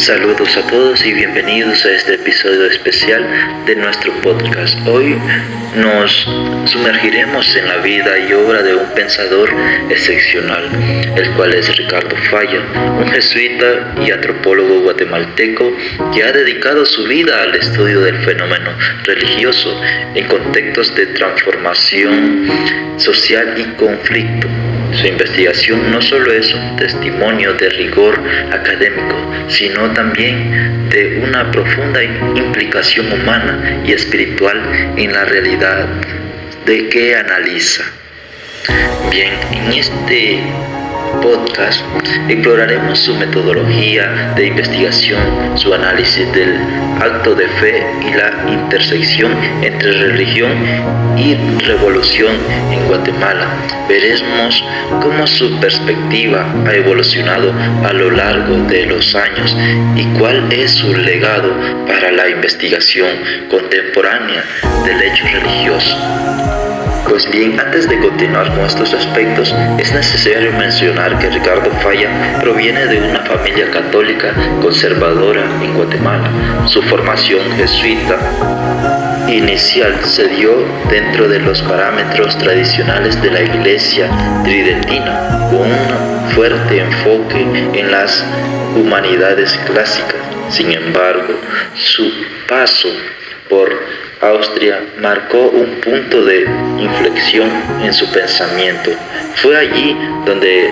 Saludos a todos y bienvenidos a este episodio especial de nuestro podcast. Hoy nos sumergiremos en la vida y obra de un pensador excepcional, el cual es Ricardo Falla, un jesuita y antropólogo guatemalteco que ha dedicado su vida al estudio del fenómeno religioso en contextos de transformación social y conflicto. Su investigación no solo es un testimonio de rigor académico, sino también de una profunda implicación humana y espiritual en la realidad de que analiza. Bien, en este podcast exploraremos su metodología de investigación, su análisis del acto de fe y la intersección entre religión y revolución en Guatemala. Veremos cómo su perspectiva ha evolucionado a lo largo de los años y cuál es su legado para la investigación contemporánea del hecho religioso. Pues bien, antes de continuar con estos aspectos, es necesario mencionar que Ricardo Falla proviene de una familia católica conservadora en Guatemala. Su formación jesuita inicial se dio dentro de los parámetros tradicionales de la Iglesia tridentina, con un fuerte enfoque en las humanidades clásicas. Sin embargo, su paso por Austria marcó un punto de inflexión en su pensamiento. Fue allí donde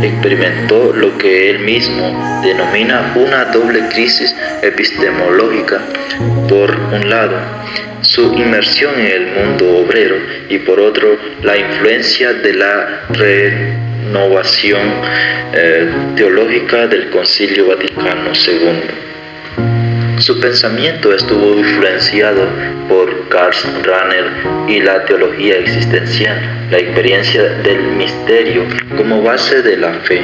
experimentó lo que él mismo denomina una doble crisis epistemológica. Por un lado, su inmersión en el mundo obrero y por otro, la influencia de la renovación teológica del Concilio Vaticano II. Su pensamiento estuvo influenciado por Karl Rahner y la teología existencial, la experiencia del misterio como base de la fe.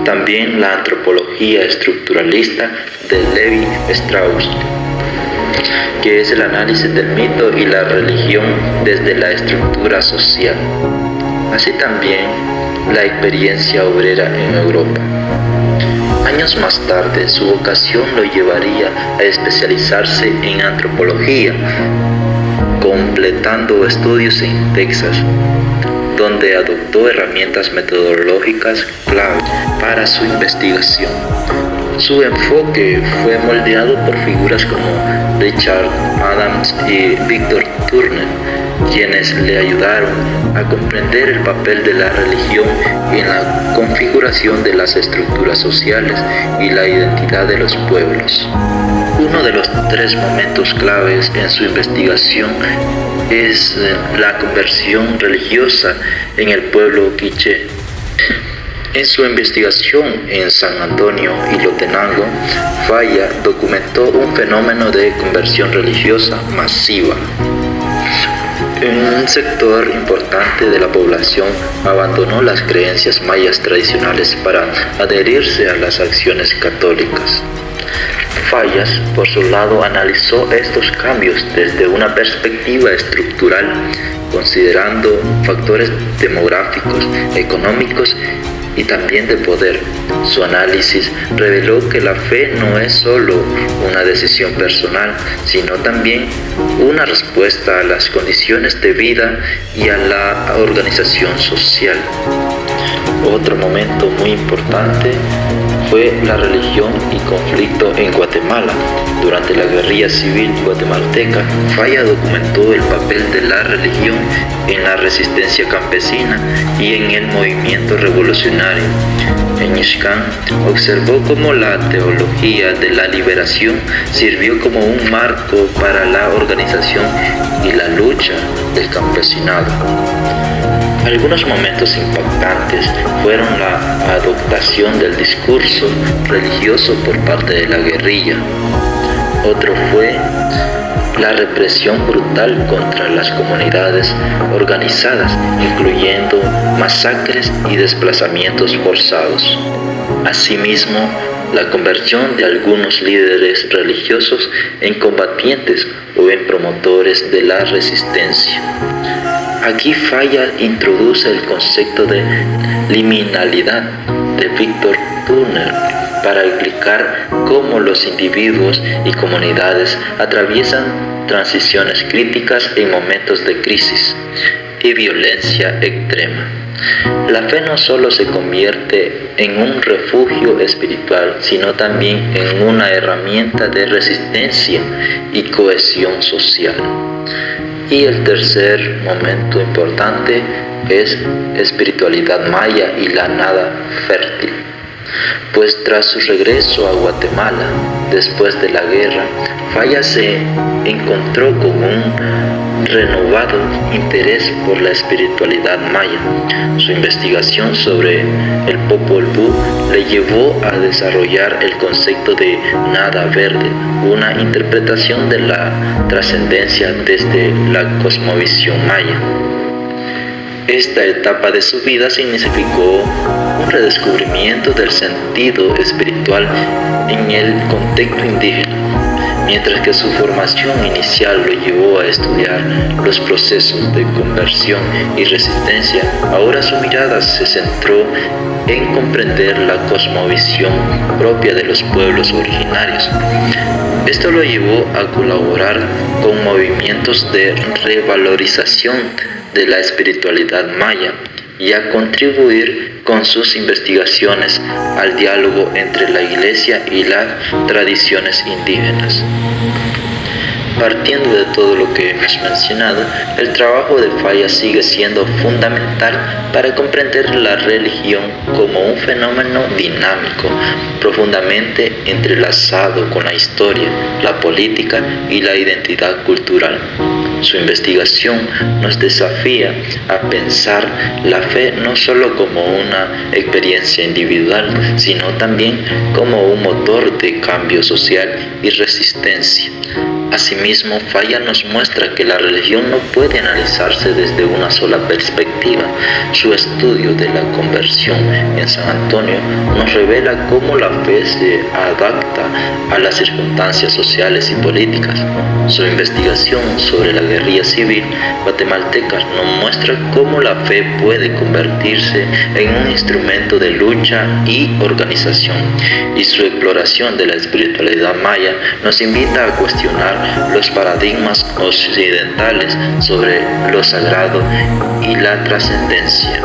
También la antropología estructuralista de Levi Strauss, que es el análisis del mito y la religión desde la estructura social. Así también la experiencia obrera en Europa. Años más tarde, su vocación lo llevaría a especializarse en antropología, completando estudios en Texas, donde adoptó herramientas metodológicas clave para su investigación. Su enfoque fue moldeado por figuras como Richard Adams y Victor Turner, quienes le ayudaron a comprender el papel de la religión en la configuración de las estructuras sociales y la identidad de los pueblos. Uno de los tres momentos claves en su investigación es la conversión religiosa en el pueblo quiché. En su investigación en San Antonio y Lotenango, Falla documentó un fenómeno de conversión religiosa masiva. Un sector importante de la población abandonó las creencias mayas tradicionales para adherirse a las acciones católicas. Fallas, por su lado, analizó estos cambios desde una perspectiva estructural, considerando factores demográficos, económicos y también de poder. Su análisis reveló que la fe no es solo una decisión personal, sino también una respuesta a las condiciones de vida y a la organización social. Otro momento muy importante fue la religión y conflicto en Guatemala. Durante la guerrilla civil guatemalteca, Falla documentó el papel de la religión en la resistencia campesina y en el movimiento revolucionario. En Ixcán observó cómo la teología de la liberación sirvió como un marco para la organización y la lucha del campesinado. Algunos momentos impactantes fueron la adoptación del discurso religioso por parte de la guerrilla. Otro fue la represión brutal contra las comunidades organizadas, incluyendo masacres y desplazamientos forzados. Asimismo, la conversión de algunos líderes religiosos en combatientes o en promotores de la resistencia. Aquí Falla introduce el concepto de liminalidad de Victor Turner, para explicar cómo los individuos y comunidades atraviesan transiciones críticas en momentos de crisis y violencia extrema. La fe no solo se convierte en un refugio espiritual, sino también en una herramienta de resistencia y cohesión social. Y el tercer momento importante es espiritualidad maya y la nada fértil. Pues tras su regreso a Guatemala, después de la guerra, Falla se encontró con un renovado interés por la espiritualidad maya. Su investigación sobre el Popol Vuh le llevó a desarrollar el concepto de nada verde, una interpretación de la trascendencia desde la cosmovisión maya. Esta etapa de su vida significó un redescubrimiento del sentido espiritual en el contexto indígena, mientras que su formación inicial lo llevó a estudiar los procesos de conversión y resistencia. Ahora su mirada se centró en comprender la cosmovisión propia de los pueblos originarios. Esto lo llevó a colaborar con movimientos de revalorización de la espiritualidad maya y a contribuir con sus investigaciones al diálogo entre la Iglesia y las tradiciones indígenas. Partiendo de todo lo que hemos mencionado, el trabajo de Falla sigue siendo fundamental para comprender la religión como un fenómeno dinámico, profundamente entrelazado con la historia, la política y la identidad cultural. Su investigación nos desafía a pensar la fe no solo como una experiencia individual, sino también como un motor de cambio social y resistencia. Asimismo, Falla nos muestra que la religión no puede analizarse desde una sola perspectiva. Su estudio de la conversión en San Antonio nos revela cómo la fe se adapta a las circunstancias sociales y políticas. Su investigación sobre la guerrilla civil guatemalteca nos muestra cómo la fe puede convertirse en un instrumento de lucha y organización. Y su exploración de la espiritualidad maya nos invita a cuestionar los paradigmas occidentales sobre lo sagrado y la trascendencia.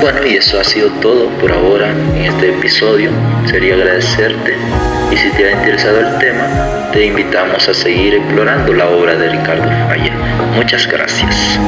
Bueno, y eso ha sido todo por ahora en este episodio. Sería agradecerte, y si te ha interesado el tema, te invitamos a seguir explorando la obra de Ricardo Falla. Muchas gracias.